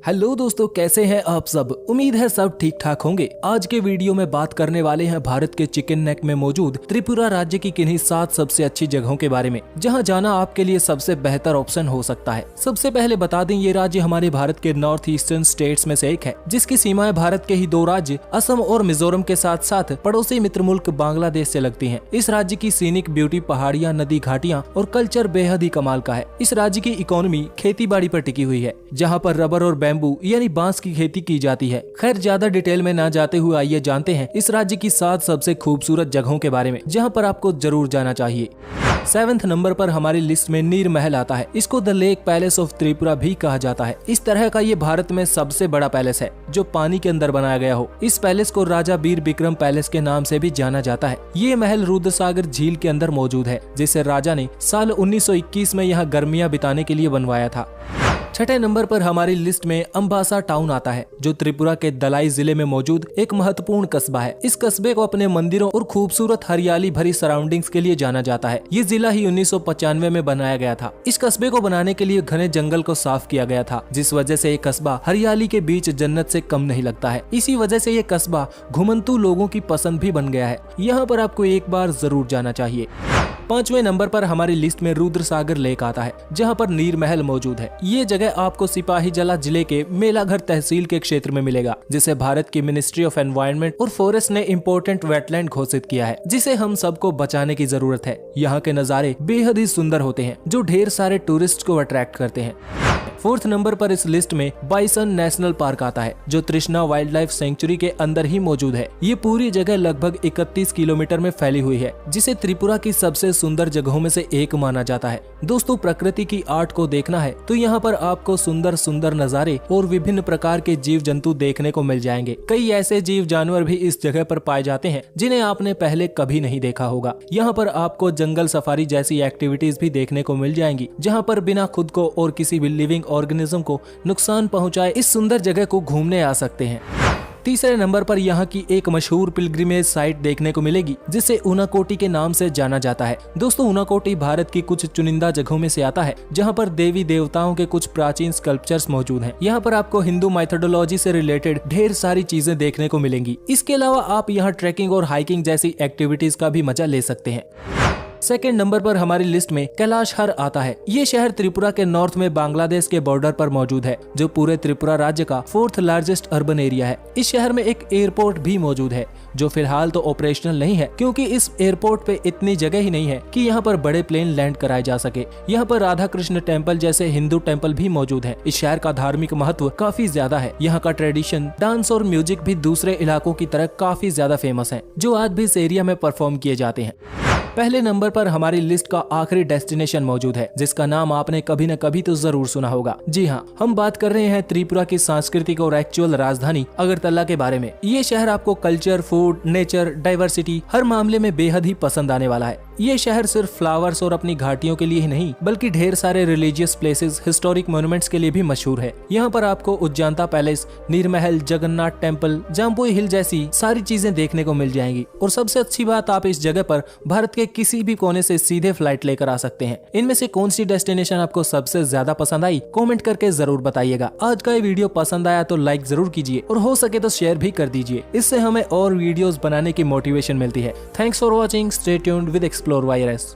Hello दोस्तों, कैसे हैं आप सब। उम्मीद है सब ठीक ठाक होंगे। आज के वीडियो में बात करने वाले हैं भारत के चिकन नेक में मौजूद त्रिपुरा राज्य की किन्हीं 7 सबसे अच्छी जगहों के बारे में, जहां जाना आपके लिए सबसे बेहतर ऑप्शन हो सकता है। सबसे पहले बता दें, ये राज्य हमारे भारत के नॉर्थ ईस्टर्न स्टेट्स में से एक है, जिसकी सीमाएं भारत के ही 2 राज्य असम और मिजोरम के साथ साथ पड़ोसी मित्र मुल्क बांग्लादेश से लगती है। इस राज्य की सीनिक ब्यूटी, पहाड़ियाँ, नदी घाटियाँ और कल्चर बेहद ही कमाल का है। इस राज्य की इकोनॉमी खेती बाड़ी पर टिकी हुई है, जहाँ पर रबर और बैम्बू यानी बांस की खेती की जाती है। खैर, ज्यादा डिटेल में ना जाते हुए आइए जानते हैं इस राज्य की 7 सबसे खूबसूरत जगहों के बारे में, जहां पर आपको जरूर जाना चाहिए। 7वें नंबर पर हमारी लिस्ट में नीर महल आता है। इसको the lake palace of Tripura भी कहा जाता है। इस तरह का ये भारत में सबसे बड़ा पैलेस है जो पानी के अंदर बनाया गया हो। इस पैलेस को राजा बीर बिक्रम पैलेस के नाम से भी जाना जाता है। ये महल रुद्रसागर झील के अंदर मौजूद है, जिसे राजा ने साल 1921 में यहाँ गर्मियाँ बिताने के लिए बनवाया था। 6ठे नंबर पर हमारी लिस्ट में अम्बासा टाउन आता है, जो त्रिपुरा के दलाई जिले में मौजूद एक महत्वपूर्ण कस्बा है। इस कस्बे को अपने मंदिरों और खूबसूरत हरियाली भरी सराउंडिंग्स के लिए जाना जाता है। ये जिला ही 1995 में बनाया गया था। इस कस्बे को बनाने के लिए घने जंगल को साफ किया गया था, जिस वजह से ये कस्बा हरियाली के बीच जन्नत से कम नहीं लगता है। इसी वजह से ये कस्बा घुमंतू लोगों की पसंद भी बन गया है। यहाँ पर आपको एक बार जरूर जाना चाहिए। 5वें नंबर पर हमारी लिस्ट में रुद्रसागर लेक आता है, जहां पर नीर महल मौजूद है। ये जगह आपको सिपाहीजला जिले के मेलाघर तहसील के क्षेत्र में मिलेगा, जिसे भारत की मिनिस्ट्री ऑफ एनवायरनमेंट और फॉरेस्ट ने इम्पोर्टेंट वेटलैंड घोषित किया है, जिसे हम सबको बचाने की जरूरत है। यहाँ के नजारे बेहद ही सुंदर होते हैं, जो ढेर सारे टूरिस्ट को अट्रैक्ट करते हैं। 4th नंबर पर इस लिस्ट में बाइसन नेशनल पार्क आता है, जो तृष्णा वाइल्ड लाइफ सेंचुरी के अंदर ही मौजूद है। ये पूरी जगह लगभग 31 किलोमीटर में फैली हुई है, जिसे त्रिपुरा की सबसे सुंदर जगहों में से एक माना जाता है। दोस्तों, प्रकृति की आर्ट को देखना है तो यहाँ पर आपको सुंदर सुंदर नजारे और विभिन्न प्रकार के जीव जंतु देखने को मिल जाएंगे। कई ऐसे जीव जानवर भी इस जगह पर पाए जाते हैं जिन्हें आपने पहले कभी नहीं देखा होगा। यहाँ पर आपको जंगल सफारी जैसी एक्टिविटीज भी देखने को मिल जाएंगी, जहाँ पर बिना खुद को और किसी भी लिविंग ऑर्गेनिज्म को नुकसान पहुंचाए इस सुंदर जगह को घूमने आ सकते हैं। 3रे नंबर पर यहाँ की एक मशहूर पिलग्रिमेज साइट देखने को मिलेगी, जिसे उनाकोटी के नाम से जाना जाता है। दोस्तों, उनाकोटी भारत की कुछ चुनिंदा जगहों में से आता है, जहाँ पर देवी देवताओं के कुछ प्राचीन स्कल्पचर्स मौजूद हैं। यहाँ पर आपको हिंदू माइथोलॉजी से रिलेटेड ढेर सारी चीजें देखने को मिलेंगी। इसके अलावा आप यहाँ ट्रैकिंग और हाइकिंग जैसी एक्टिविटीज का भी मजा ले सकते हैं। 2nd नंबर पर हमारी लिस्ट में कैलाशहर आता है। ये शहर त्रिपुरा के नॉर्थ में बांग्लादेश के बॉर्डर पर मौजूद है, जो पूरे त्रिपुरा राज्य का 4th लार्जेस्ट अर्बन एरिया है। इस शहर में एक एयरपोर्ट भी मौजूद है, जो फिलहाल तो ऑपरेशनल नहीं है, क्योंकि इस एयरपोर्ट पे इतनी जगह ही नहीं है कि यहाँ पर बड़े प्लेन लैंड कराए जा सके। यहाँ पर राधा कृष्ण टेम्पल जैसे हिंदू टेम्पल भी मौजूद है। इस शहर का धार्मिक महत्व काफी ज्यादा है। यहाँ का ट्रेडिशन, डांस और म्यूजिक भी दूसरे इलाकों की तरह काफी ज्यादा फेमस है, जो आज भी इस एरिया में परफॉर्म किए जाते हैं। पहले नंबर पर हमारी लिस्ट का आखिरी डेस्टिनेशन मौजूद है, जिसका नाम आपने कभी न कभी तो जरूर सुना होगा। जी हाँ, हम बात कर रहे हैं त्रिपुरा की सांस्कृतिक और एक्चुअल राजधानी अगरतला के बारे में। ये शहर आपको कल्चर, फूड, नेचर, डाइवर्सिटी हर मामले में बेहद ही पसंद आने वाला है। ये शहर सिर्फ फ्लावर्स और अपनी घाटियों के लिए ही नहीं, बल्कि ढेर सारे रिलीजियस प्लेसेस, हिस्टोरिक मॉन्यूमेंट्स के लिए भी मशहूर है। यहाँ पर आपको उज्जांता पैलेस, नीर महल, जगन्नाथ टेम्पल, जाम्पुई हिल जैसी सारी चीजें देखने को मिल जाएंगी। और सबसे अच्छी बात, आप इस जगह पर भारत के किसी भी कोने से सीधे फ्लाइट लेकर आ सकते हैं। इनमें से कौन सी डेस्टिनेशन आपको सबसे ज्यादा पसंद आई, कमेंट करके जरूर बताइएगा। आज का ये वीडियो पसंद आया तो लाइक जरूर कीजिए, और हो सके तो शेयर भी कर दीजिए। इससे हमें और वीडियोस बनाने की मोटिवेशन मिलती है। Thanks for watching, stay tuned with explore virus.